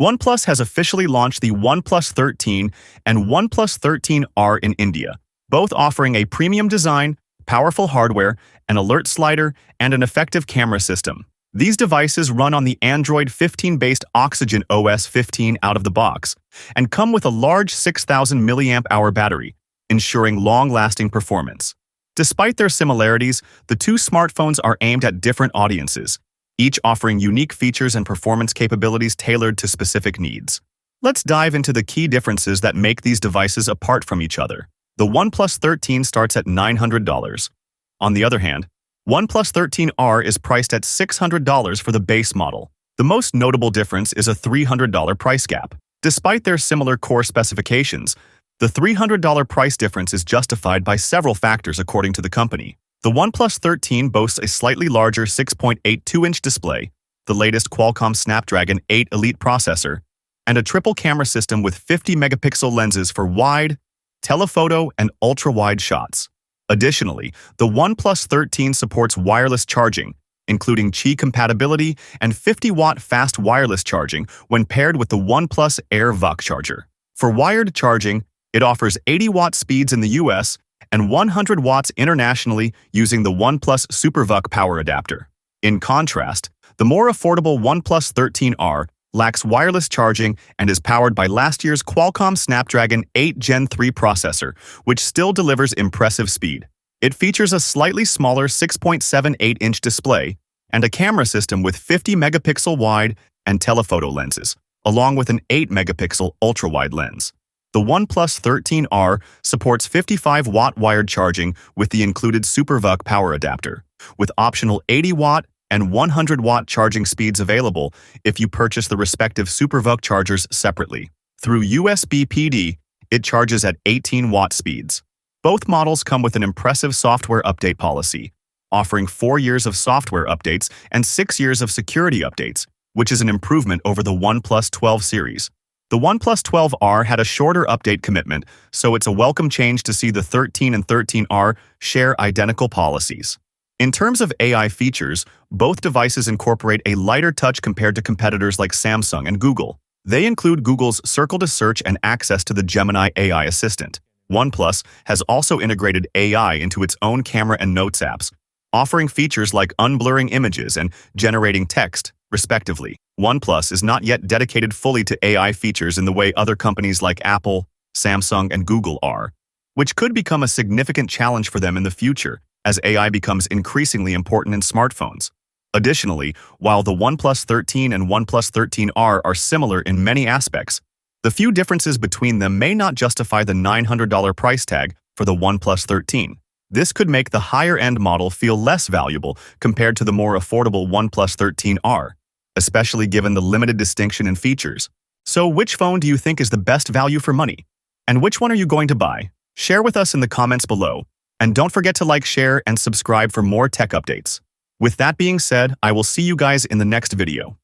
OnePlus has officially launched the OnePlus 13 and OnePlus 13R in India, both offering a premium design, powerful hardware, an alert slider, and an effective camera system. These devices run on the Android 15-based Oxygen OS 15 out of the box and come with a large 6,000 mAh battery, ensuring long-lasting performance. Despite their similarities, the two smartphones are aimed at different audiences, each offering unique features and performance capabilities tailored to specific needs. Let's dive into the key differences that make these devices apart from each other. The OnePlus 13 starts at $900. On the other hand, OnePlus 13R is priced at $600 for the base model. The most notable difference is a $300 price gap. Despite their similar core specifications, the $300 price difference is justified by several factors according to the company. The OnePlus 13 boasts a slightly larger 6.82-inch display, the latest Qualcomm Snapdragon 8 Elite processor, and a triple camera system with 50-megapixel lenses for wide, telephoto, and ultra-wide shots. Additionally, the OnePlus 13 supports wireless charging, including Qi compatibility and 50-watt fast wireless charging when paired with the OnePlus Air Vooc charger. For wired charging, it offers 80-watt speeds in the US and 100 watts internationally using the OnePlus SuperVooc power adapter. In contrast, the more affordable OnePlus 13R lacks wireless charging and is powered by last year's Qualcomm Snapdragon 8 Gen 3 processor, which still delivers impressive speed. It features a slightly smaller 6.78-inch display and a camera system with 50-megapixel wide and telephoto lenses, along with an 8-megapixel ultra-wide lens. The OnePlus 13R supports 55-watt wired charging with the included SuperVooc power adapter, with optional 80-watt and 100-watt charging speeds available if you purchase the respective SuperVooc chargers separately. Through USB PD, it charges at 18-watt speeds. Both models come with an impressive software update policy, offering 4 years of software updates and 6 years of security updates, which is an improvement over the OnePlus 12 series. The OnePlus 12R had a shorter update commitment, so it's a welcome change to see the 13 and 13R share identical policies. In terms of AI features, both devices incorporate a lighter touch compared to competitors like Samsung and Google. They include Google's Circle to Search and access to the Gemini AI assistant. OnePlus has also integrated AI into its own camera and notes apps, offering features like unblurring images and generating text, respectively. OnePlus is not yet dedicated fully to AI features in the way other companies like Apple, Samsung, and Google are, which could become a significant challenge for them in the future as AI becomes increasingly important in smartphones. Additionally, while the OnePlus 13 and OnePlus 13R are similar in many aspects, the few differences between them may not justify the $900 price tag for the OnePlus 13. This could make the higher-end model feel less valuable compared to the more affordable OnePlus 13R, especially given the limited distinction in features. So which phone do you think is the best value for money? And which one are you going to buy? Share with us in the comments below. And don't forget to like, share, and subscribe for more tech updates. With that being said, I will see you guys in the next video.